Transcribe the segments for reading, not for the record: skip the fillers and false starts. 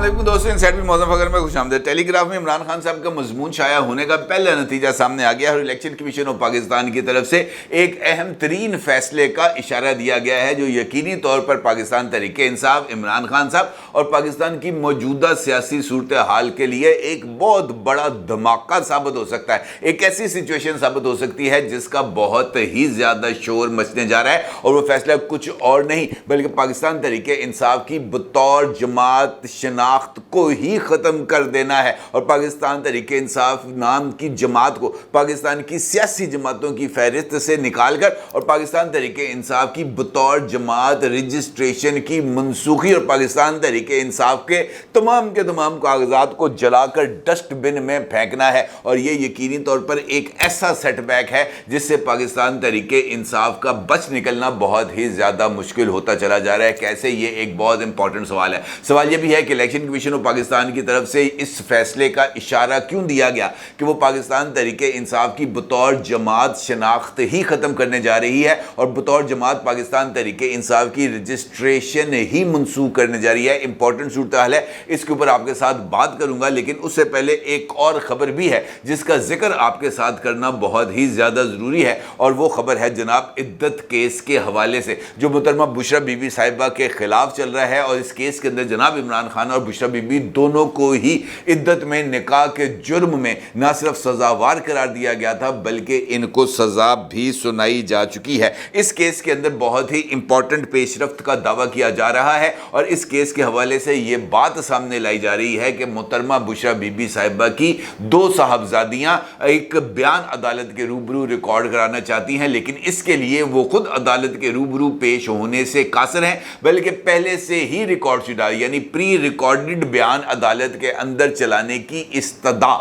अस्सलाम वालेकुम दोस्तों, इनसाइड में मौजूद खबर में खुशामदीद। टेलीग्राफ में इमरान खान साहब का मजमून शाया होने का पहला नतीजा सामने आ गया और इलेक्शन कमीशन ऑफ पाकिस्तान की तरफ से एक अहम तरीन फैसले का इशारा दिया गया है जो यकीनी तौर पर पाकिस्तान तहरीक इंसाफ, इमरान खान साहब और पाकिस्तान की मौजूदा सियासी सूरत हाल के लिए एक बहुत बड़ा धमाका साबित हो सकता है। एक ऐसी सिचुएशन साबित हो सकती है जिसका बहुत ही ज्यादा शोर मचने जा रहा है और वो फैसला कुछ और नहीं बल्कि पाकिस्तान तहरीक इंसाफ की बतौर जमात शनाख्त को ही ख़त्म कर देना है और पाकिस्तान तहरीक इंसाफ नाम की जमात को पाकिस्तान की सियासी जमातों की फहरिस्त से निकालकर और पाकिस्तान तहरीक इंसाफ की बतौर जमात रजिस्ट्रेशन की मनसूखी और पाकिस्तान तहरीक इंसाफ के तमाम कागजात को जलाकर डस्टबिन में फेंकना है। और ये यकीनी तौर पर एक ऐसा सेटबैक है जिससे पाकिस्तान तहरीक इंसाफ का बच निकलना बहुत ही ज़्यादा मुश्किल होता चला जा रहा है। कैसे? ये एक बहुत इंपॉर्टेंट सवाल है। सवाल ये भी है कि इलेक्शन कमीशन ऑफ पाकिस्तान की तरफ से इस फैसले का इशारा क्यों दिया गया कि वो पाकिस्तान तहरीक इंसाफ की बतौर जमात शनाख्त ही ख़त्म करने जा रही है और बतौर जमात पाकिस्तान तहरीक इंसाफ की रजिस्ट्रेशन ही मनसूख करने जा रही है। इंपॉर्टेंट सूरत हाल है, इसके ऊपर आपके साथ बात करूंगा, लेकिन उससे पहले एक और खबर भी है जिसका जिक्र आपके साथ करना बहुत ही ज़्यादा ज़रूरी है और वो खबर है जनाब इद्दत केस के हवाले से जो मोहतरमा बुशरा बीबी साहिबा के खिलाफ चल रहा है। और इस केस के अंदर जनाब इमरान खान और बुशरा बीबी दोनों को ही इद्दत में निकाह के जुर्म में न सिर्फ सजावार करार दिया गया था बल्कि इनको सजा भी सुनाई जा चुकी है। इस केस के अंदर बहुत ही इंपॉर्टेंट पेशरफ्त का दावा किया जा रहा है और इस केस के हवाले से ये बात सामने लाई जा रही है कि मोहतरमा बुशरा बीबी साहिबा की दो साहबजादियां एक बयान अदालत के रूबरू रिकॉर्ड कराना चाहती हैं, लेकिन इसके लिए वो खुद अदालत के रूबरू पेश होने से कासिर हैं बल्कि पहले से ही रिकॉर्ड शुदा यानी प्री रिकॉर्डेड बयान अदालत के अंदर चलाने की इस्तदा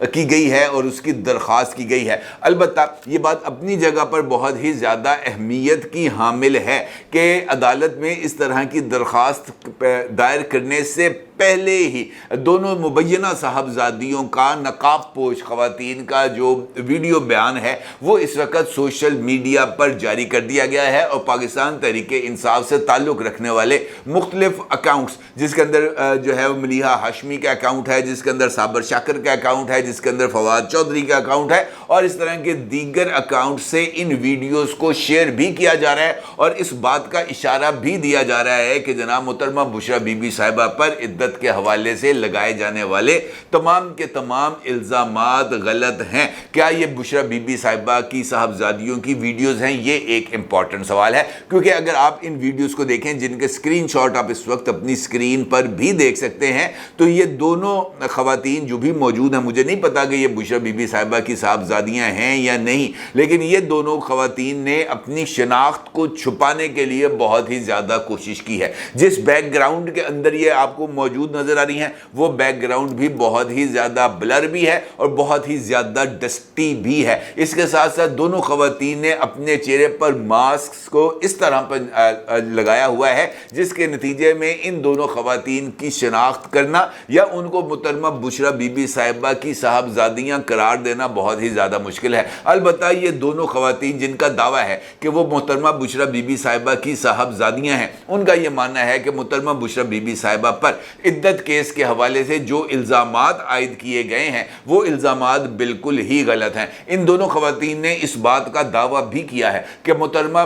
की गई है और उसकी दरख्वास्त की गई है। अलबत्ता ये बात अपनी जगह पर बहुत ही ज़्यादा अहमियत की हामिल है कि अदालत में इस तरह की दरख्वास्त दायर करने से पहले ही दोनों मुबैना साहबजादियों का नकाब पोश ख़वातीन का जो वीडियो बयान है वो इस वक्त सोशल मीडिया पर जारी कर दिया गया है और पाकिस्तान तहरीक इंसाफ से ताल्लुक़ रखने वाले मुख्तलिफ अकाउंट्स जिसके अंदर जो है वो मलीहा हाशमी का अकाउंट है, जिसके अंदर साबर शाकर का अकाउंट है, जिसके अंदर फवाद चौधरी का अकाउंट है और इस तरह के दीगर अकाउंट से इन वीडियोस को शेयर भी किया जा रहा है और इस बात का इशारा भी दिया जा रहा है कि जनाब मोहतरमा बुशरा बीबी साहिबा पर इद्दत के हवाले से लगाए जाने वाले तमाम के तमाम इल्ज़ामात गलत हैं। क्या ये बुशरा बीबी साहिबा की साहबजादियों की वीडियोस हैं? ये एक इंपॉर्टेंट सवाल है क्योंकि अगर आप इन वीडियोस को देखें जिनके स्क्रीनशॉट आप इस वक्त अपनी स्क्रीन पर भी देख सकते हैं तो ये दोनों खवातीन जो भी मौजूद हैं, मुझे नहीं पता कि ये बुशरा बीबी साहिबा की साहबजादियां हैं या नहीं, लेकिन ये दोनों खवातीन ने अपनी शनाख्त को छुपाने के लिए बहुत ही ज़्यादा कोशिश की है। जिस बैकग्राउंड के अंदर ये आपको मौजूद नजर आ रही हैं वो बैकग्राउंड भी बहुत ही ज़्यादा ब्लर भी है और बहुत ही ज़्यादा डस्टी भी है। इसके साथ साथ दोनों खवातीन ने अपने चेहरे पर मास्क को इस तरह पर लगाया हुआ है जिसके नतीजे में इन दोनों खवातीन की शनाख्त करना या उनको मोहतरमा बुशरा बीबी साहिबा की साहबजादियां करार देना बहुत ही ज़्यादा मुश्किल है। अलबत्ता ये दोनों खवातीन जिनका दावा है कि वो मोहतरमा बुशरा बीबी साहिबा की साहबजादियां हैं, उनका ये मानना है कि मोहतरमा बुशरा बीबी साहिबा पर इद्दत केस के हवाले से जो इल्ज़ामात आयद किए गए हैं वो इल्ज़ामात बिल्कुल ही गलत हैं। इन दोनों खवातीन ने इस बात का दावा भी किया है कि मोहतरमा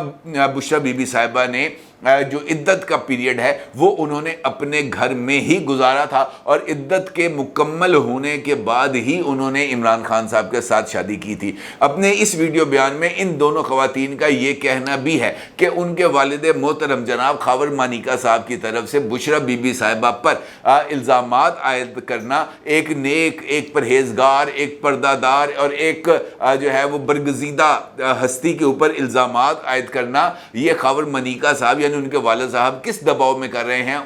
बुशरा बीबी साहिबा ने जो इद्दत का पीरियड है वो उन्होंने अपने घर में ही गुजारा था और इद्दत के मुकम्मल होने के बाद ही उन्होंने इमरान खान साहब के साथ शादी की थी। अपने इस वीडियो बयान में इन दोनों खवातीन का ये कहना भी है कि उनके वालिद मोहतरम जनाब खावर मानिका साहब की तरफ से बुशरा बीबी साहिबा पर इल्ज़ामात आयद करना एक नेक, एक परहेजगार, एक पर्दादार और एक जो है वो बरगजीदा हस्ती के ऊपर इल्ज़ामात आयद करना, ये खावर मानिका साहब उनके वालिद साहब किस दबाव में कर रहे हैं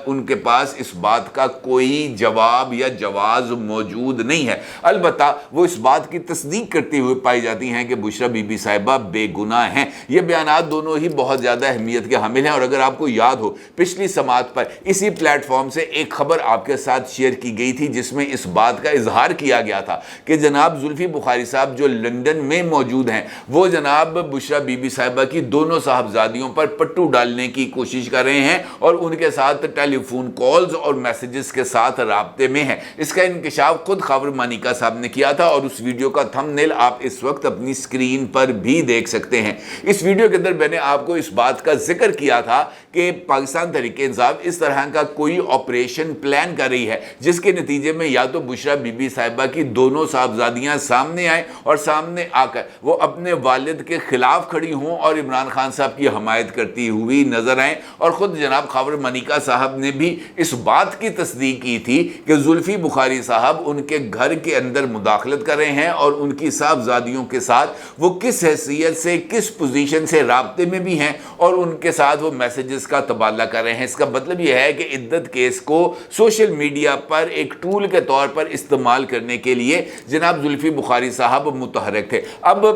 उनके पास इस बात का कोई जवाब या जवाज मौजूद नहीं है। अलबत्ता वो इस बात की तस्दीक करते हुए पाई जाती हैं कि बुशरा बीबी साहिबा बेगुनाह हैं। ये बयानात दोनों ही बहुत ज़्यादा अहमियत के हामिल हैं और अगर आपको याद हो पिछली समात पर इसी प्लेटफॉर्म से एक खबर आपके साथ शेयर की गई थी जिसमें इस बात का इजहार किया गया था कि जनाब जुल्फी बुखारी साहब जो लंदन में मौजूद हैं वो जनाब बुशरा बीबी साहिबा की दोनों साहबजादियों पर पट्टू डाल निकालने की कोशिश कर रहे हैं और उनके साथ टेलीफोन कॉल्स और मैसेजेस के साथ राब्ते में हैं। इसका इंकशाफ खुद खबर मानिका साहब ने किया था और उस वीडियो का थंबनेल आप इस वक्त अपनी स्क्रीन पर भी देख सकते हैं। इस वीडियो के अंदर मैंने आपको इस बात का जिक्र किया था कि पाकिस्तान तहरीक-ए-इंसाफ इस तरह का कोई ऑपरेशन प्लान कर रही है जिसके नतीजे में या तो बुशरा बीबी साहिबा की दोनों साहबजादियां सामने आए और सामने आकर वो अपने वालिद के खिलाफ खड़ी हों और इमरान खान साहब की हमायत करती हुई नजर आए। और खुद जनाब खबर मानिका साहब ने भी इस बात की तस्दीक की थी कि जुल्फी बुखारी साहब उनके घर के अंदर मुदाखलत कर रहे हैं और उनकी साहबजादियों के साथ वो किस हैसियत से, किस पोजीशन से राब्ते में भी हैं और उनके साथ वो मैसेजेस का तबादला कर रहे हैं। इसका मतलब यह है कि इद्दत केस को सोशल मीडिया पर एक टूल के तौर पर इस्तेमाल करने के लिए जनाब जुल्फी बुखारी साहब मुतहरक थे। अब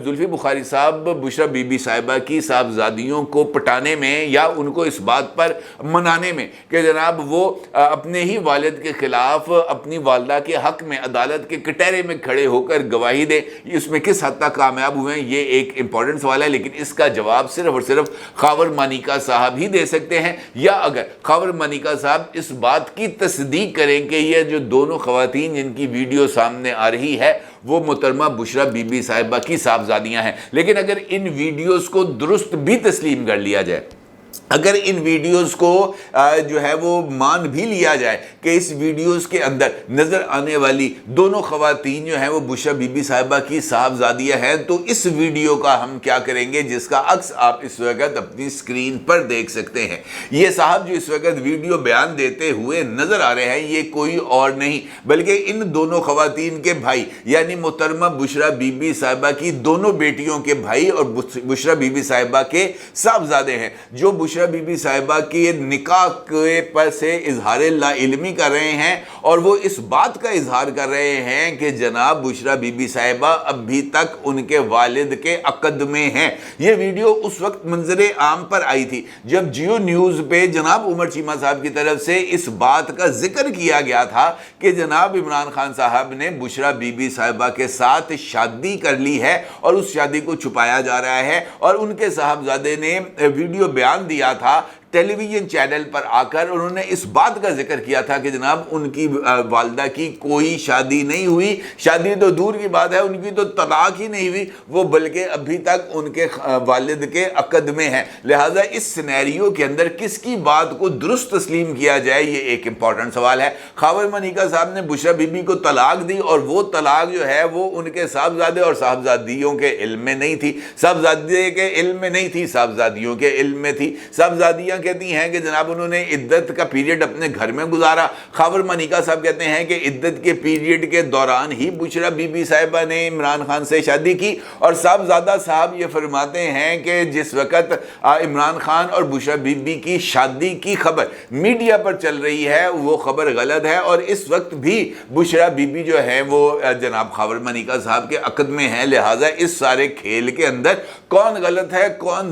जुल्फी बुखारी साहब बुशरा बीबी साहिबा की साहबजादियों को पटाने में या उनको इस बात पर मनाने में कि जनाब वो अपने ही वालिद के खिलाफ अपनी वालदा के हक में अदालत के कटहरे में खड़े होकर गवाही दे, इसमें किस हद तक कामयाब हुए हैं ये एक इंपॉर्टेंट सवाल है। लेकिन इसका जवाब सिर्फ और सिर्फ खबर मानिका साहब ही दे सकते हैं, या अगर खबर मानिका साहब इस बात की तस्दीक करें कि ये जो दोनों खवातीन जिनकी वीडियो सामने आ रही है वो मोहतरमा बुशरा बीबी साहिबा की साहबजादियां हैं। लेकिन अगर इन वीडियोस को दुरुस्त भी तस्लीम कर लिया जाए, अगर इन वीडियोस को जो है वो मान भी लिया जाए कि इस वीडियोस के अंदर नज़र आने वाली दोनों खवातीन जो हैं वो बुशरा बीबी साहिबा की साहबजादियाँ हैं, तो इस वीडियो का हम क्या करेंगे जिसका अक्स आप इस वक्त अपनी स्क्रीन पर देख सकते हैं। ये साहब जो इस वक्त वीडियो बयान देते हुए नज़र आ रहे हैं ये कोई और नहीं बल्कि इन दोनों खवातीन के भाई यानी मोहतरमा बुशरा बीबी साहिबा की दोनों बेटियों के भाई और बुशरा बीबी साहिबा के साहबजादे हैं, जो बुशरा बीबी साहिबा के निकाह के पर से इजहार ला इल्मी कर रहे हैं और वो इस बात का इजहार कर रहे हैं कि जनाब बुशरा बीबी साहिबा अभी तक उनके वालिद के अक़द में हैं। ये वीडियो उस वक्त मंजरे आम पर आई थी जब जियो न्यूज़ पे जनाब उमर चीमा साहब की तरफ से इस बात का जिक्र किया गया था कि जनाब इमरान खान साहब ने बुशरा बीबी साहिबा के साथ शादी कर ली है और उस शादी को छुपाया जा रहा है और उनके साहबजादे ने वीडियो बयान दिया था टेलीविजन चैनल पर आकर। उन्होंने इस बात का जिक्र किया था कि जनाब उनकी वालदा की कोई शादी नहीं हुई, शादी तो दूर की बात है उनकी तो तलाक ही नहीं हुई, वो बल्कि अभी तक उनके वालिद के अक़द में है। लिहाजा इस सिनेरियो के अंदर किसकी बात को दुरुस्त तस्लीम किया जाए ये एक इंपॉर्टेंट सवाल है। खबर मानिका साहब ने बुशरा बीबी को तलाक दी और वो तलाक जो है वो उनके साहबजादे और साहबजादियों के इल्म में नहीं थी, साहबजादे के इल्म में नहीं थी, साहबजादियों के इल्म में थी। साहबजादियाँ कहती हैं कि जनाब उन्होंने इद्दत का पीरियड अपने घर में गुजारा। खबर मानिका साहब कहते हैं कि इद्दत के पीरियड के दौरान ही बुशरा बीबी साहिबा ने इमरान खान से शादी की और साहबजादा साहब ये फरमाते हैं कि जिस वक़्त इमरान खान और बुशरा बीबी की शादी की खबर मीडिया पर चल रही है वो खबर गलत है और इस वक्त भी बुशरा बीबी जो है वो जनाब खबर मानिका साहब के अक़द में है। लिहाजा इस सारे खेल के अंदर कौन गलत है कौन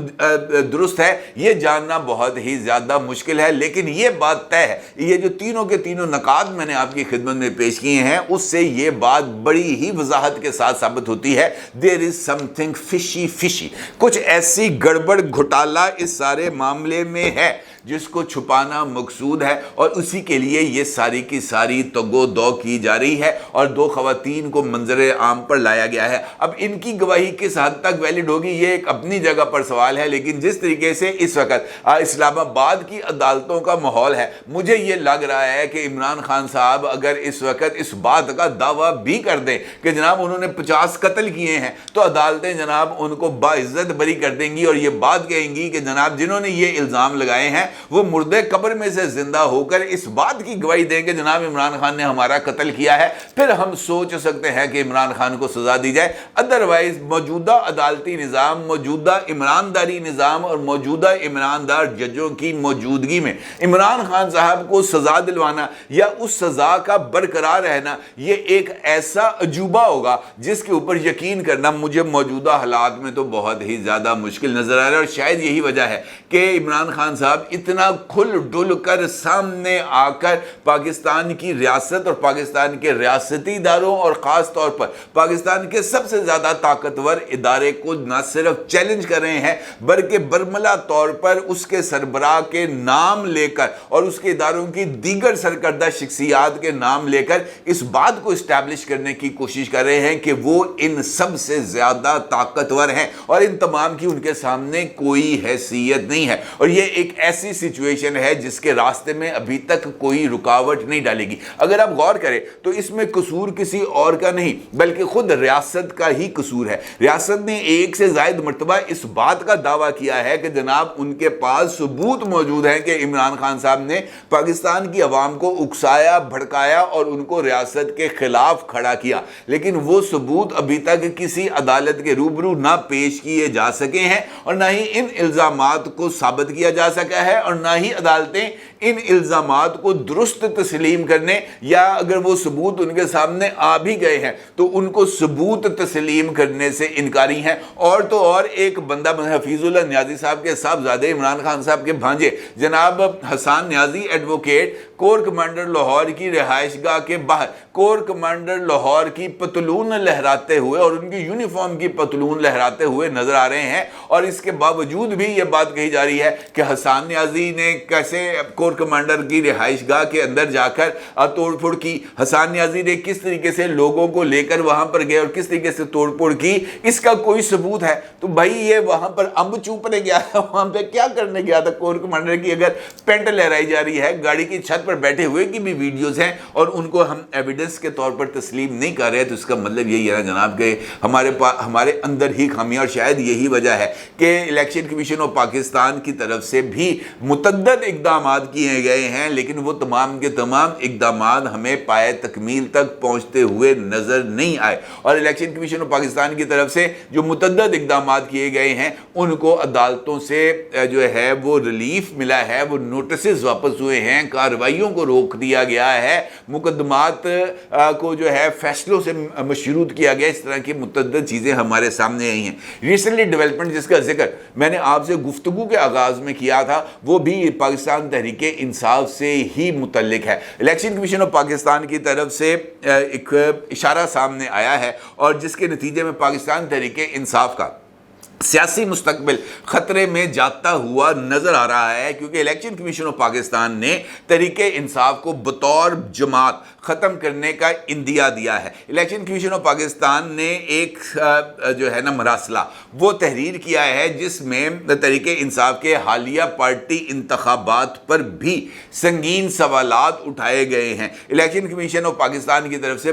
दुरुस्त है ये जानना बहुत ही ज़्यादा मुश्किल है। लेकिन ये बात तय है, ये जो तीनों के तीनों नकात मैंने आपकी खिदमत में पेश किए हैं उससे ये बात बड़ी ही वजाहत के साथ साबित होती है there is something fishy fishy, कुछ ऐसी गड़बड़ घोटाला इस सारे मामले में है जिसको छुपाना मकसूद है और उसी के लिए ये सारी की सारी तगो दो की जा रही है और दो खवातीन को मंजरे आम पर लाया गया है। अब इनकी गवाही किस हद तक वैलिड होगी ये एक अपनी जगह पर सवाल है, लेकिन जिस तरीके से इस वक्त इस्लामाबाद की अदालतों का माहौल है मुझे ये लग रहा है कि इमरान खान साहब अगर इस वक्त इस बात का दावा भी कर दें कि जनाब उन्होंने 50 कत्ल किए हैं तो अदालतें जनाब उनको बाइज्जत बरी कर देंगी और ये बात कहेंगी कि जनाब जिन्होंने ये इल्ज़ाम लगाए हैं वो मुर्दे कब्र में से जिंदा होकर इस बात की गवाही देंगे जनाब इमरान खान ने हमारा कत्ल किया है, फिर हम सोच सकते हैं कि इमरान खान को सजा दी जाए। अदरवाइज मौजूदा अदालती निज़ाम, मौजूदा ईमानदारी निज़ाम और मौजूदा ईमानदार जज ججوں کی موجودگی میں عمران خان صاحب کو سزا دلوانا یا اس سزا کا برقرار رہنا یہ ایک ایسا عجوبہ ہوگا جس کے اوپر یقین کرنا مجھے موجودہ حالات میں تو بہت ہی زیادہ مشکل نظر آ رہا ہے۔ اور شاید یہی وجہ ہے کہ عمران خان صاحب اتنا کھل ڈل کر سامنے آ کر پاکستان کی ریاست اور پاکستان کے ریاستی اداروں اور خاص طور پر پاکستان کے سب سے زیادہ طاقتور ادارے کو نہ صرف چیلنج کر رہے ہیں بلکہ برملا طور پر اس کے سربراہ کے نام لے کر اور اس کے اداروں کی دیگر سرکردہ شخصیات کے نام لے کر اس بات کو اسٹیبلش کرنے کی کوشش کر رہے ہیں کہ وہ ان سب سے زیادہ طاقتور ہیں اور ان تمام کی ان کے سامنے کوئی حیثیت نہیں ہے۔ اور یہ ایک ایسی سچویشن ہے جس کے راستے میں ابھی تک کوئی رکاوٹ نہیں ڈالے گی۔ اگر آپ غور کریں تو اس میں قصور کسی اور کا نہیں بلکہ خود ریاست کا ہی قصور ہے۔ ریاست نے ایک سے زائد مرتبہ اس بات کا دعویٰ کیا ہے کہ جناب ان کے پاس ثبوت موجود ہیں کہ عمران خان صاحب نے پاکستان کی عوام کو اکسایا، بھڑکایا اور ان کو ریاست کے خلاف کھڑا کیا، لیکن وہ ثبوت ابھی تک کسی عدالت کے روبرو نہ پیش کیے جا سکے ہیں اور نہ ہی ان الزامات کو ثابت کیا جا سکا ہے اور نہ ہی عدالتیں ان الزامات کو درست تسلیم کرنے یا اگر وہ ثبوت ان کے سامنے آ بھی گئے ہیں تو ان کو ثبوت تسلیم کرنے سے انکاری ہیں۔ اور تو اور ایک بندہ حفیظ اللہ نیازی صاحب کے صاحبزادے عمران خان صاحب کے بھانجے جناب حسان نیازی ایڈوکیٹ کور کمانڈر لاہور کی رہائش گاہ کے باہر کور کمانڈر لاہور کی پتلون لہراتے ہوئے اور ان کی یونیفارم کی پتلون لہراتے ہوئے نظر آ رہے ہیں، اور اس کے باوجود بھی یہ بات کہی جا رہی ہے کہ حسان نیازی نے کیسے کور کمانڈر کی رہائش گاہ کے اندر جا کر توڑ پھوڑ کی، حسان نیازی نے کس طریقے سے لوگوں کو لے کر وہاں پر گئے اور کس طریقے سے توڑ پھوڑ کی، اس کا کوئی ثبوت ہے؟ تو بھائی یہ وہاں پر امب چوپنے گیا تھا، وہاں پہ کیا کرنے گیا تھا؟ کور کمانڈر کی اگر پینٹ لہرائی جا رہی ہے، گاڑی کی چھت پر بیٹھے ہوئے کی بھی ویڈیوز ہیں اور ان کو ہم ایویڈنس کے طور پر تسلیم نہیں کر رہے، تو اس کا مطلب یہی ہے جناب کہ ہمارے اندر ہی خامیاں، اور شاید یہی وجہ ہے کہ الیکشن کمیشن آف پاکستان کی طرف سے بھی متعدد اقدامات کیے گئے ہیں لیکن وہ تمام کے تمام اقدامات ہمیں پائے تکمیل تک پہنچتے ہوئے نظر نہیں آئے، اور الیکشن کمیشن آف پاکستان کی طرف سے جو متعدد اقدامات کیے گئے ہیں ان کو عدالتوں سے جو ہے وہ ریلیف ملا ہے، وہ نوٹسز واپس ہوئے ہیں، کارروائیوں کو روک دیا گیا ہے، مقدمات کو جو ہے فیصلوں سے مشروط کیا گیا، اس طرح کی متعدد چیزیں ہمارے سامنے آئی ہیں۔ ریسنٹلی ڈیولپمنٹ جس کا ذکر میں نے آپ سے گفتگو کے آغاز میں کیا تھا وہ بھی پاکستان تحریک انصاف سے ہی متعلق ہے۔ الیکشن کمیشن آف پاکستان کی طرف سے ایک اشارہ سامنے آیا ہے اور جس کے نتیجے میں پاکستان تحریک انصاف کا سیاسی مستقبل خطرے میں جاتا ہوا نظر آ رہا ہے، کیونکہ الیکشن کمیشن آف پاکستان نے تحریک انصاف کو بطور جماعت ختم کرنے کا اندیہ دیا ہے۔ الیکشن کمیشن آف پاکستان نے ایک جو ہے نا مراسلہ وہ تحریر کیا ہے جس میں تحریک انصاف کے حالیہ پارٹی انتخابات پر بھی سنگین سوالات اٹھائے گئے ہیں۔ الیکشن کمیشن آف پاکستان کی طرف سے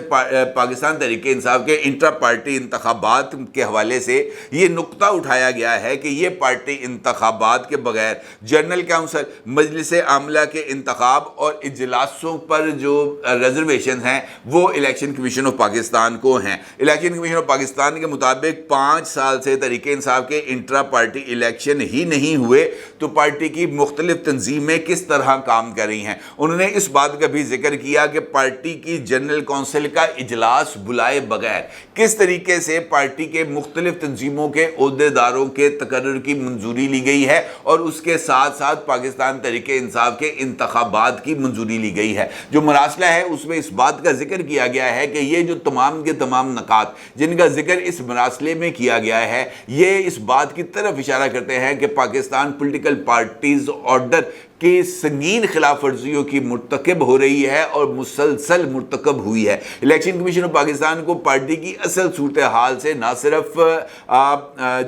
پاکستان تحریک انصاف کے انٹرا پارٹی انتخابات کے حوالے سے یہ نقطہ اٹھایا گیا ہے کہ یہ پارٹی انتخابات کے بغیر جنرل کونسل، مجلس عاملہ کے انتخاب اور اجلاسوں پر جو ریزرویشن ہیں وہ الیکشن کمیشن آف پاکستان کو ہیں۔ الیکشن کمیشن آف پاکستان کے مطابق 5 سال سے تحریک انصاف کے انٹرا پارٹی الیکشن ہی نہیں ہوئے تو پارٹی کی مختلف تنظیمیں کس طرح کام کر رہی ہیں۔ انہوں نے اس بات کا بھی ذکر کیا کہ پارٹی کی جنرل کونسل کا اجلاس بلائے بغیر کس طریقے سے پارٹی کے مختلف تنظیموں کے عہدیداروں کے تقرر کی منظوری لی گئی ہے اور اس کے ساتھ ساتھ پاکستان تحریک انصاف کے انتخابات کی منظوری لی گئی ہے۔ جو مراسلہ ہے اس میں اس بات کا ذکر کیا گیا ہے کہ یہ جو تمام کے تمام نکات جن کا ذکر اس مراسلے میں کیا گیا ہے یہ اس بات کی طرف اشارہ کرتے ہیں کہ پاکستان پولیٹیکل پارٹیز آرڈر کہ سنگین خلاف ورزیوں کی مرتکب ہو رہی ہے اور مسلسل مرتکب ہوئی ہے۔ الیکشن کمیشن آف پاکستان کو پارٹی کی اصل صورتحال سے نہ صرف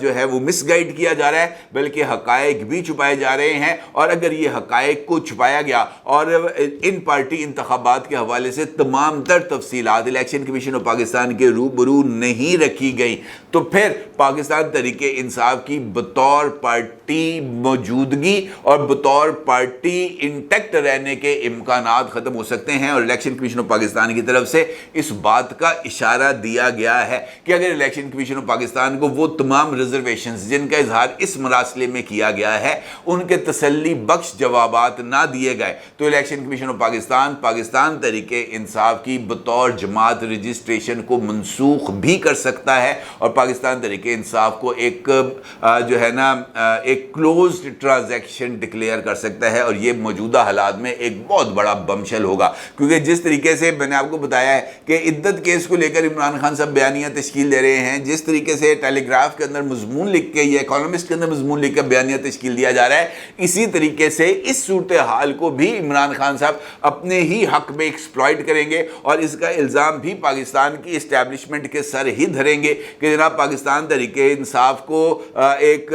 جو ہے وہ مس گائیڈ کیا جا رہا ہے بلکہ حقائق بھی چھپائے جا رہے ہیں، اور اگر یہ حقائق کو چھپایا گیا اور ان پارٹی انتخابات کے حوالے سے تمام تر تفصیلات الیکشن کمیشن آف پاکستان کے روبرو نہیں رکھی گئی تو پھر پاکستان تحریک انصاف کی بطور پارٹی موجودگی اور بطور پارٹی पार्टी इंटैक्ट रहने के इम्कानात ख़त्म हो सकते हैं। और इलेक्शन कमीशन ऑफ पाकिस्तान की तरफ से इस बात का इशारा दिया गया है कि अगर इलेक्शन कमीशन ऑफ पाकिस्तान को वो तमाम रिजर्वेशंस जिनका इजहार इस मरासले में किया गया है उनके तसल्ली बख्श जवाबात ना दिए गए तो इलेक्शन कमीशन ऑफ पाकिस्तान तरीके इंसाफ की बतौर जमात रजिस्ट्रेशन को मनसूख भी कर सकता है और पाकिस्तान तरीके इंसाफ को एक जो है ना एक क्लोज्ड ट्रांजैक्शन डिक्लेयर कर सकता है। और ये मौजूदा हालात में एक बहुत बड़ा बमशल होगा, क्योंकि जिस तरीके से मैंने आपको बताया है कि इद्दत केस को लेकर इमरान खान साहब बयानियां तश्कील दे रहे हैं, जिस तरीके से टेलीग्राफ के अंदर मजमून लिख के या इकोनॉमिस्ट के अंदर मजमून लिख कर बयानियां तश्कील दिया जा रहा है, इसी तरीके से इस सूरत हाल को भी इमरान खान साहब अपने ही हक में एक्सप्लॉइट करेंगे और इसका इल्ज़ाम भी पाकिस्तान की इस्टेब्लिशमेंट के सर ही धरेंगे कि जनाब पाकिस्तान तरीके इंसाफ को एक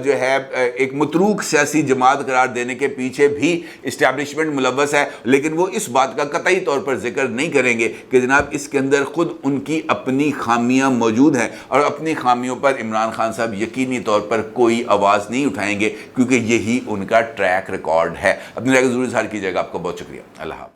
जो है एक मतरूक सियासी जमात करार देने के पीछे भी इस्टेब्लिशमेंट मुलव्वस है। लेकिन वो इस बात का कतई तौर पर जिक्र नहीं करेंगे कि जनाब इसके अंदर खुद उनकी अपनी खामियां मौजूद हैं और अपनी खामियों पर इमरान खान साहब यकीनी तौर पर कोई आवाज़ नहीं उठाएंगे, क्योंकि यही उनका ट्रैक रिकॉर्ड है। अपनी राय ज़रूर इज़हार कीजिएगा। आपका बहुत शुक्रिया। अल्लाह हाफ़िज़।